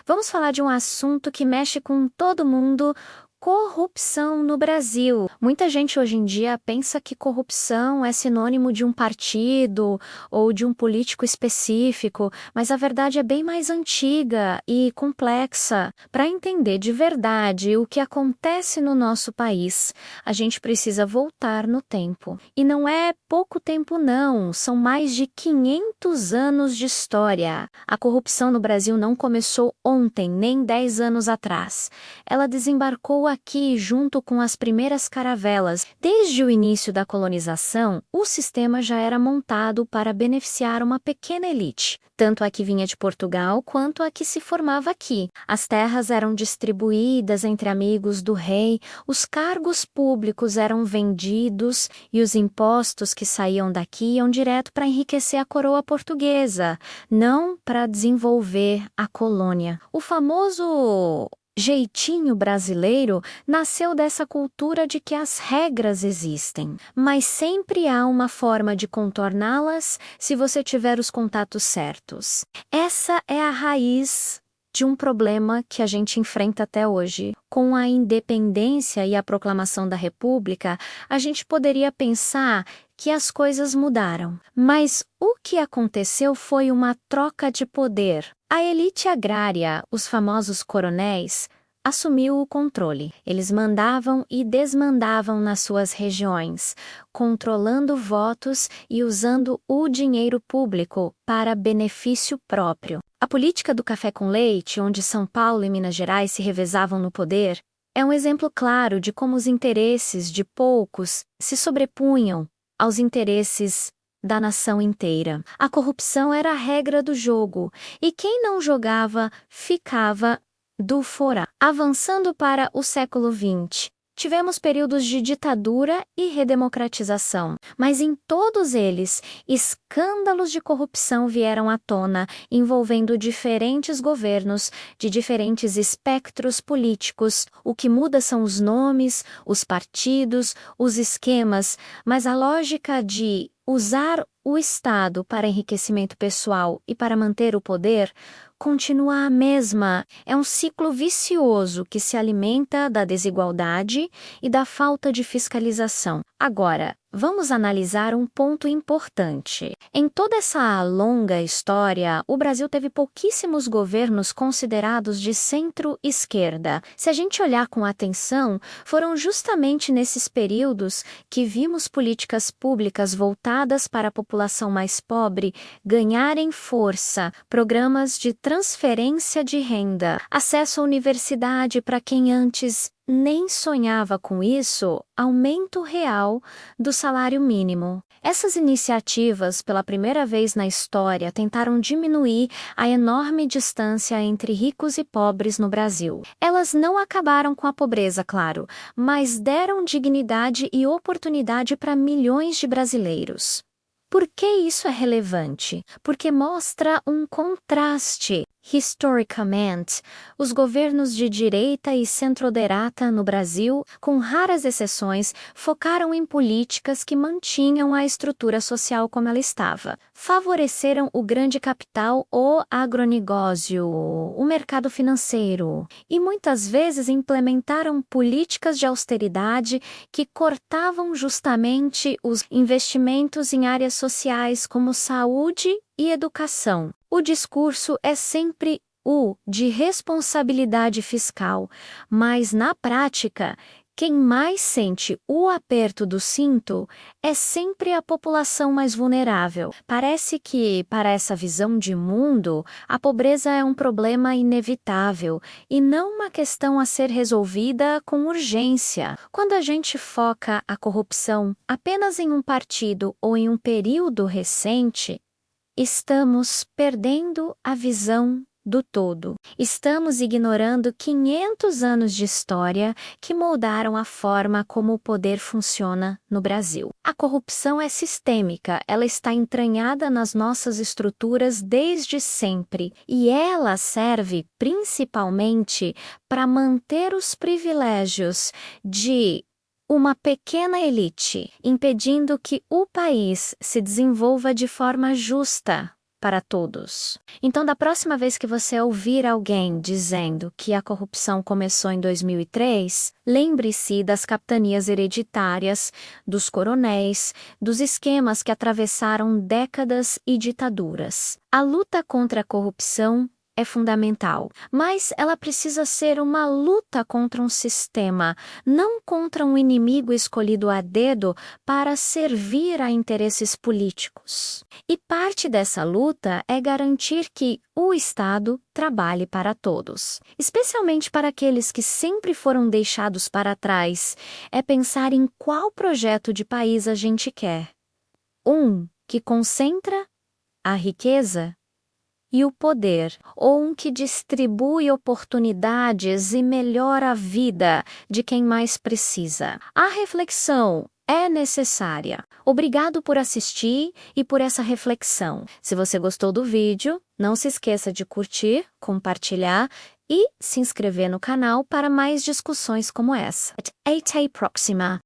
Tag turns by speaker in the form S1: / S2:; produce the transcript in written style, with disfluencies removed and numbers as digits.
S1: Vamos falar de um assunto que mexe com todo mundo. Corrupção no Brasil. Muita gente hoje em dia pensa que corrupção é sinônimo de um partido ou de um político específico, mas a verdade é bem mais antiga e complexa. Para entender de verdade o que acontece no nosso país, a gente precisa voltar no tempo. E não é pouco tempo não, são mais de 500 anos de história. A corrupção no Brasil não começou ontem, nem 10 anos atrás. Ela desembarcou aqui junto com as primeiras caravelas. Desde o início da colonização, o sistema já era montado para beneficiar uma pequena elite, tanto a que vinha de Portugal quanto a que se formava aqui. As terras eram distribuídas entre amigos do rei, os cargos públicos eram vendidos e os impostos que saíam daqui iam direto para enriquecer a coroa portuguesa, não para desenvolver a colônia. O famoso jeitinho brasileiro nasceu dessa cultura de que as regras existem, mas sempre há uma forma de contorná-las se você tiver os contatos certos. Essa é a raiz de um problema que a gente enfrenta até hoje. Com a independência e a proclamação da República, a gente poderia pensar que as coisas mudaram. Mas o que aconteceu foi uma troca de poder. A elite agrária, os famosos coronéis, assumiu o controle. Eles mandavam e desmandavam nas suas regiões, controlando votos e usando o dinheiro público para benefício próprio. A política do café com leite, onde São Paulo e Minas Gerais se revezavam no poder, é um exemplo claro de como os interesses de poucos se sobrepunham aos interesses da nação inteira. A corrupção era a regra do jogo, e quem não jogava ficava do fora. Avançando para o século XX, tivemos períodos de ditadura e redemocratização, mas em todos eles, escândalos de corrupção vieram à tona, envolvendo diferentes governos de diferentes espectros políticos. O que muda são os nomes, os partidos, os esquemas, mas a lógica de usar o Estado para enriquecimento pessoal e para manter o poder continua a mesma. É um ciclo vicioso que se alimenta da desigualdade e da falta de fiscalização. Agora, vamos analisar um ponto importante. Em toda essa longa história, o Brasil teve pouquíssimos governos considerados de centro-esquerda. Se a gente olhar com atenção, foram justamente nesses períodos que vimos políticas públicas voltadas para a população mais pobre ganharem força, programas de transferência de renda, acesso à universidade para quem antes nem sonhava com isso, aumento real do salário mínimo. Essas iniciativas, pela primeira vez na história, tentaram diminuir a enorme distância entre ricos e pobres no Brasil. Elas não acabaram com a pobreza, claro, mas deram dignidade e oportunidade para milhões de brasileiros. Por que isso é relevante? Porque mostra um contraste. Historicamente, os governos de direita e centro-direita no Brasil, com raras exceções, focaram em políticas que mantinham a estrutura social como ela estava. Favoreceram o grande capital, o agronegócio, o mercado financeiro, e muitas vezes implementaram políticas de austeridade que cortavam justamente os investimentos em áreas sociais como saúde e educação. O discurso é sempre o de responsabilidade fiscal, mas na prática, quem mais sente o aperto do cinto é sempre a população mais vulnerável. Parece que, para essa visão de mundo, a pobreza é um problema inevitável e não uma questão a ser resolvida com urgência. Quando a gente foca a corrupção apenas em um partido ou em um período recente, estamos perdendo a visão do todo. Estamos ignorando 500 anos de história que moldaram a forma como o poder funciona no Brasil. A corrupção é sistêmica, ela está entranhada nas nossas estruturas desde sempre, e ela serve principalmente para manter os privilégios de uma pequena elite, impedindo que o país se desenvolva de forma justa. para todos. Então, da próxima vez que você ouvir alguém dizendo que a corrupção começou em 2003, lembre-se das capitanias hereditárias, dos coronéis, dos esquemas que atravessaram décadas e ditaduras. A luta contra a corrupção é fundamental, mas ela precisa ser uma luta contra um sistema, não contra um inimigo escolhido a dedo para servir a interesses políticos. E parte dessa luta é garantir que o Estado trabalhe para todos, especialmente para aqueles que sempre foram deixados para trás. É pensar em qual projeto de país a gente quer. Um que concentra a riqueza e o poder, ou um que distribui oportunidades e melhora a vida de quem mais precisa. A reflexão é necessária. Obrigado por assistir e por essa reflexão. Se você gostou do vídeo, não se esqueça de curtir, compartilhar e se inscrever no canal para mais discussões como essa. Até a próxima!